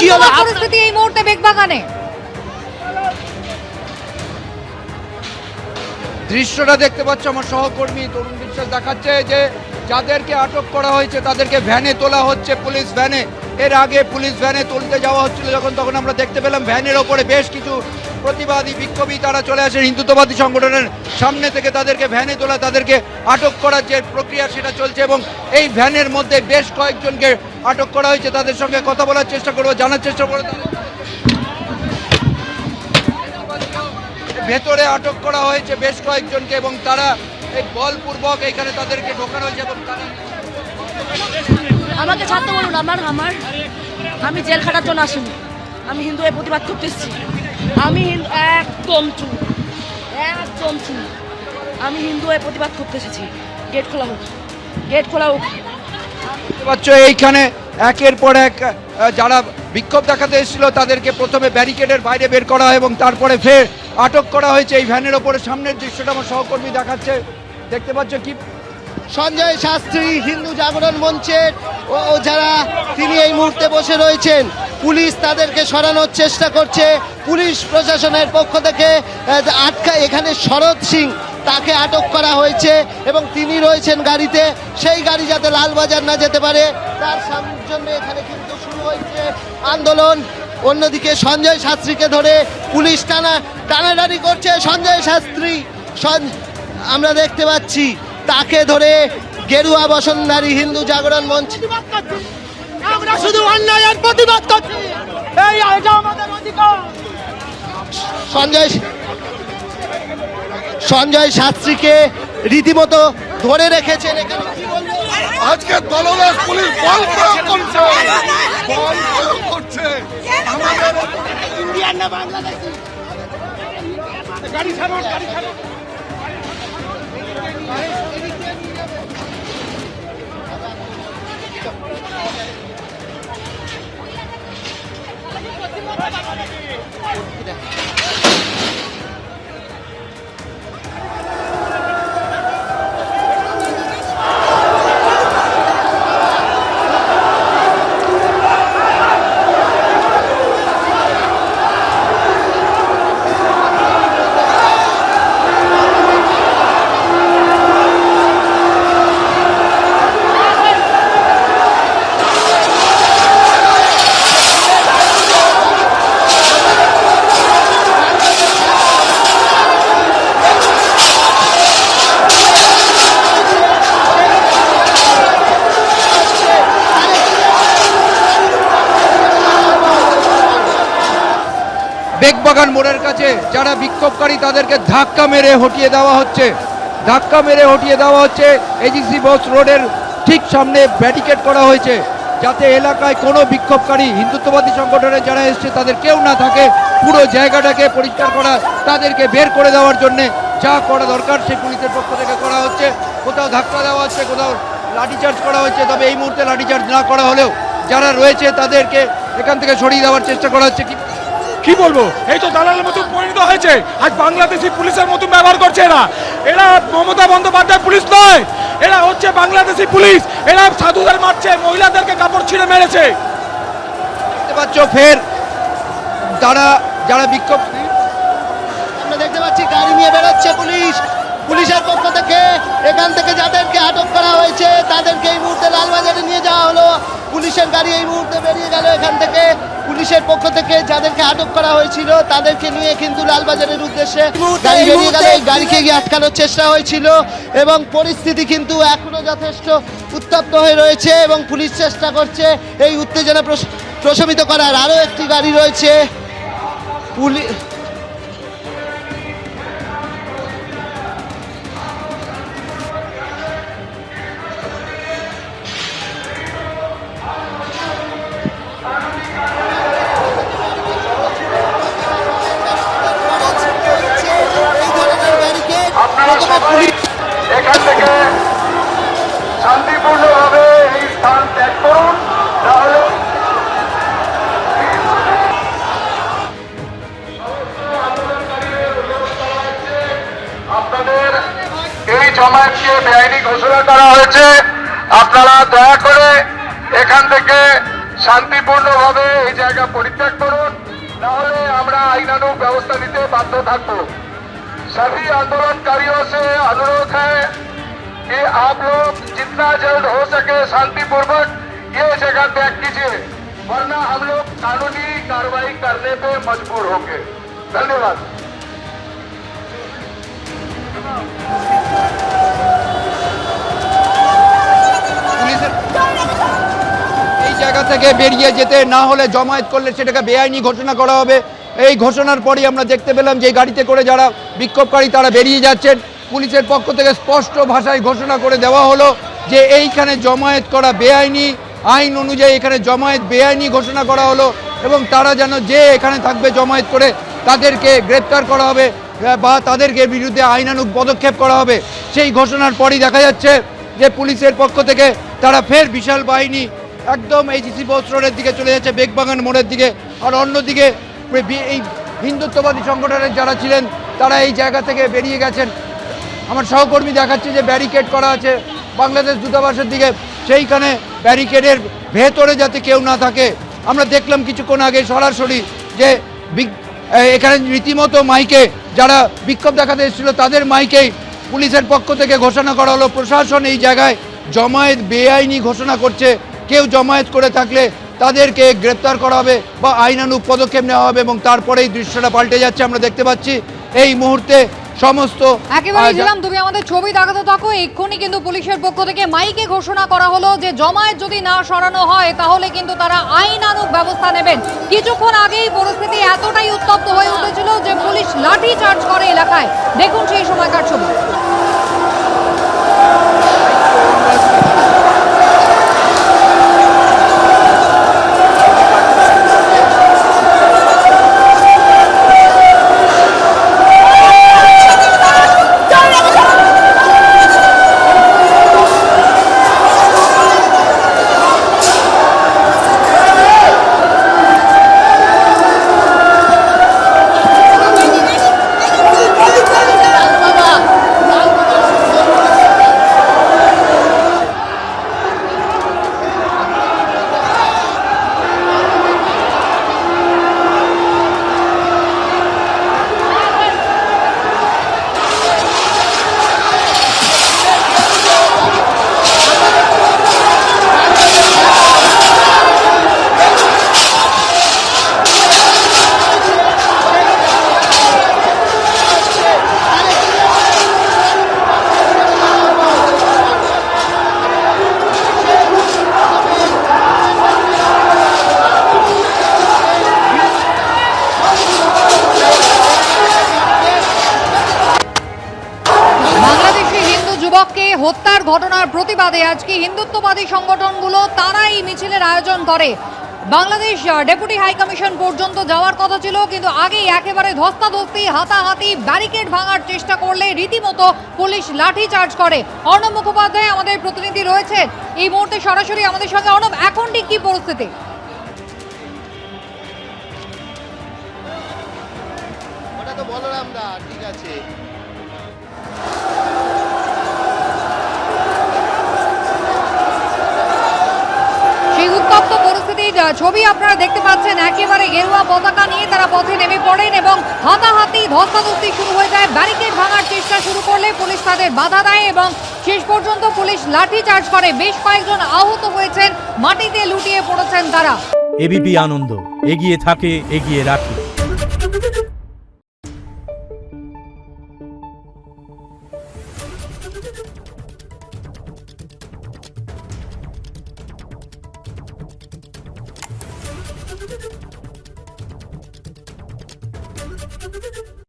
কি হবে পরিস্থিতি এই মুহূর্তে বেগবাগানে? দৃশ্যটা দেখতে পাচ্ছ আমার সহকর্মী তরুণ বিশ্বাস দেখাচ্ছে যে যাদেরকে আটক করা হয়েছে তাদেরকে ভ্যানে তোলা হচ্ছে, পুলিশ ভ্যানে। এর আগে পুলিশ ভ্যানে তুলতে যাওয়া হচ্ছিল যখন, তখন আমরা দেখতে পেলাম ভ্যানের ওপরে বেশ কিছু প্রতিবাদী বিক্ষোভী তারা চলে আসেন হিন্দুত্ববাদী সংগঠনের সামনে থেকে, তাদেরকে ভ্যানে তোলা, তাদেরকে আটক করার যে প্রক্রিয়া সেটা চলছে এবং এই ভ্যানের মধ্যে বেশ কয়েকজনকে আটক করা হয়েছে। তাদের সঙ্গে কথা বলার চেষ্টা করবো, জানার চেষ্টা করবো ভেতরে আটক করা হয়েছে বেশ কয়েকজনকে এবং তারা এই বলপূর্বক এখানে তাদেরকে ঢোকানো হয়েছে এবং তারা আমাকে ছাড়তে বলুন। আমি জেল খাটার জন্য আসিনি, আমি হিন্দু হয়ে প্রতিবাদ করতে এসেছি। আমি একদম চুপ, আমি হিন্দু হয়ে প্রতিবাদ করতে এসেছি। গেট খোলা হোক, গেট খোলা হোক। দেখতে পাচ্ছ এইখানে একের পর এক যারা বিক্ষোভ দেখাতে এসেছিল তাদেরকে প্রথমে ব্যারিকেডের বাইরে বের করা হয় এবং তারপরে ফের আটক করা হয়েছে এই ভ্যানের ওপরে। সামনের দৃশ্যটা আমার সহকর্মী দেখাচ্ছে, দেখতে পাচ্ছ কি সঞ্জয় শাস্ত্রী হিন্দু জাগরণ মঞ্চের ও যারা তিনি এই মুহূর্তে বসে রয়েছেন, পুলিশ তাদেরকে সরানোর চেষ্টা করছে। পুলিশ প্রশাসনের পক্ষ থেকে এখানে শরৎ সিং তাকে আটক করা হয়েছে এবং তিনি রয়েছেন গাড়িতে, সেই গাড়ি যাতে লালবাজার না যেতে পারে তার জন্য এখানে কিন্তু শুরু হয়েছে আন্দোলন। অন্যদিকে সঞ্জয় শাস্ত্রীকে ধরে পুলিশ টানাটানি করছে। সঞ্জয় শাস্ত্রী আমরা দেখতে পাচ্ছি তাকে ধরে গেরুয়া বসনধারী হিন্দু জাগরণ মঞ্চ, আমরা শুধু অন্যায়ের প্রতিবাদ করছি, এটা আমাদের অধিকার। সঞ্জয় শাস্ত্রীকে রীতিমতো ধরে রেখেছেন এখানে। আজকে দলদাস পুলিশ বল প্রয়োগ করছে আমাদের ইন্ডিয়ান না বাংলাদেশি। গাড়ি ছাড়ুন, গাড়ি ছাড়ুন। বেগবাগান মোড়ের কাছে যারা বিক্ষোভকারী তাদেরকে ধাক্কা মেরে হটিয়ে দেওয়া হচ্ছে। এজিসি বস রোডের ঠিক সামনে ব্যারিকেড করা হয়েছে যাতে এলাকায় কোনো বিক্ষোভকারী হিন্দুত্ববাদী সংগঠনের যারা এসছে তাদের কেউ না থাকে। পুরো জায়গাটাকে পরিষ্কার করা, তাদেরকে বের করে দেওয়ার জন্যে যা করা দরকার সেই পুলিশের পক্ষ থেকে করা হচ্ছে। কোথাও ধাক্কা দেওয়া হচ্ছে, কোথাও লাঠিচার্জ করা হচ্ছে, তবে এই মুহূর্তে লাঠিচার্জ না করা হলেও যারা রয়েছে তাদেরকে এখান থেকে সরিয়ে দেওয়ার চেষ্টা করা হচ্ছে। কি বলবো, এই তো দালালের মতো পরিণত হয়েছে। আজ বাংলাদেশি পুলিশের মতো ব্যবহার করছে এরা মমতা বন্দ্যোপাধ্যায় পুলিশ নয়, এরা হচ্ছে বাংলাদেশি পুলিশ। এরা সাধুদের মারছে, মহিলাদেরকে কাপড় ছিঁড়ে মেরেছে। দেখতে পাচ্ছ ফের যারা বিক্ষোভ, আমরা দেখতে পাচ্ছি গাড়ি নিয়ে বেরোচ্ছে পুলিশের পক্ষ থেকে। এখান থেকে যাদেরকে আটক করা হয়েছে তাদেরকে এই মুহূর্তে লালবাজারে নিয়ে যাওয়া হলো। পুলিশের গাড়ি এই মুহূর্তে বেরিয়ে গেল এখান থেকে। পুলিশের পক্ষ থেকে যাদেরকে আটক করা হয়েছিল তাদেরকে নিয়ে কিন্তু লালবাজারের উদ্দেশ্যে গাড়ি বেরিয়ে গেল। এই গাড়িকে গিয়ে আটকানোর চেষ্টা হয়েছিল এবং পরিস্থিতি কিন্তু এখনো যথেষ্ট উত্তপ্ত হয়ে রয়েছে এবং পুলিশ চেষ্টা করছে এই উত্তেজনা প্রশমিত করার। আরও একটি গাড়ি রয়েছে পুলিশ। এখান থেকে শান্তিপূর্ণভাবে এই স্থান ত্যাগ করুন, তাহলে আপনাদের এই জমায়েতকে বেআইনি ঘোষণা করা হয়েছে। আপনারা দয়া করে এখান থেকে শান্তিপূর্ণভাবে এই জায়গা পরিত্যাগ করুন, নাহলে আমরা আইনানুগ ব্যবস্থা নিতে বাধ্য থাকবো। सभी आंदोलनकारियों से अनुरोध है कि आप लोग जितना जल्द हो सके शांतिपूर्वक ये जगह त्याग कीजिए, वरना हम लोग कानूनी कार्रवाई करने पे मजबूर होंगे। धन्यवाद। পুলিশের এই জায়গা থেকে বেরিয়ে যেতে না হলে জমায়েত করলে সেটাকে বেআইনি ঘোষণা করা হবে। এই ঘোষণার পরই আমরা দেখতে পেলাম যে গাড়িতে করে যারা বিক্ষোভকারী তারা বেরিয়ে যাচ্ছেন। পুলিশের পক্ষ থেকে স্পষ্ট ভাষায় ঘোষণা করে দেওয়া হলো যে এইখানে জমায়েত করা বেআইনি, আইন অনুযায়ী এখানে জমায়েত বেআইনি ঘোষণা করা হলো এবং তারা যেন যে এখানে থাকবে জমায়েত করে তাদেরকে গ্রেপ্তার করা হবে বা তাদেরকে বিরুদ্ধে আইনানুগ পদক্ষেপ করা হবে। সেই ঘোষণার পরই দেখা যাচ্ছে যে পুলিশের পক্ষ থেকে তারা ফের বিশাল বাহিনী একদম এই জিসি বোস রোডের দিকে চলে যাচ্ছে, বেগবাগান মোড়ের দিকে। আর অন্যদিকে এই হিন্দুত্ববাদী সংগঠনের যারা ছিলেন তারা এই জায়গা থেকে বেরিয়ে গেছেন। আমার সহকর্মী দেখাচ্ছে যে ব্যারিকেড করা আছে বাংলাদেশ দূতাবাসের দিকে, সেইখানে ব্যারিকেডের ভেতরে যাতে কেউ না থাকে। আমরা দেখলাম কিছুক্ষণ আগে সরাসরি যে এখানে রীতিমতো মাইকে যারা বিক্ষোভ দেখাতে এসেছিল তাদের মাইকেই পুলিশের পক্ষ থেকে ঘোষণা করা হলো প্রশাসন এই জায়গায় জমায়েত বেআইনি ঘোষণা করছে, কেউ জমায়েত করে থাকলে তাদেরকে গ্রেপ্তার করা হবে বা আইনানুগ পদক্ষেপ নেওয়া হবে। এবং তারপরেই দৃশ্যটা পাল্টে যাচ্ছে, আমরা দেখতে পাচ্ছি এই মুহূর্তে সমস্ত একেবারে ছিলাম, তুমি আমাদের ছবি দেখাতে থাকো। এক্ষুনি কিন্তু পুলিশের পক্ষ থেকে মাইকে ঘোষণা করা হলো যে জমায়েত যদি না সরানো হয় তাহলে কিন্তু তারা আইনানুগ ব্যবস্থা নেবেন। কিছুক্ষণ আগেই পরিস্থিতি এতটাই উত্তপ্ত হয়ে উঠেছিল যে পুলিশ লাঠি চার্জ করে এলাকায়। দেখুন সেই সময়কার ছবি। হত্যার ঘটনার প্রতিবাদে আজকে হিন্দুত্ববাদী সংগঠনগুলো তারা এই মিছিলের আয়োজন করে। বাংলাদেশ ডেপুটি হাই কমিশন পর্যন্ত যাওয়ার কথা ছিল, কিন্তু আগেই একেবারে ধস্তাধস্তি হাতাহাতি ব্যারিকেড ভাঙার চেষ্টা করলে রীতিমতো পুলিশ লাঠি চার্জ করে। অর্ণব মুখোপাধ্যায় আমাদের প্রতিনিধি রয়েছেন এই মুহূর্তে সরাসরি আমাদের সঙ্গে। অর্ণব, এখন ঠিক কি পরিস্থিতি? ওটা তো বলরাম দা, ঠিক আছে। সেই উত্তপ্ত পরিস্থিতির ছবি আপনারা দেখতে পাচ্ছেন। একেবারে গেরুয়া পতাকা নিয়ে তারা পথে নেমে পড়েন এবং হাতাহাতি ধস্তাধস্তি শুরু হয়ে যায়। ব্যারিকেড ভাঙার চেষ্টা শুরু করলে পুলিশ তাদের বাধা দেয় এবং শেষ পর্যন্ত পুলিশ লাঠি চার্জ করে। বেশ কয়েকজন আহত হয়েছেন, মাটিতে লুটিয়ে পড়েছেন তারা। এবিপি আনন্দ, এগিয়ে থাকে, এগিয়ে রাখে। Thank you.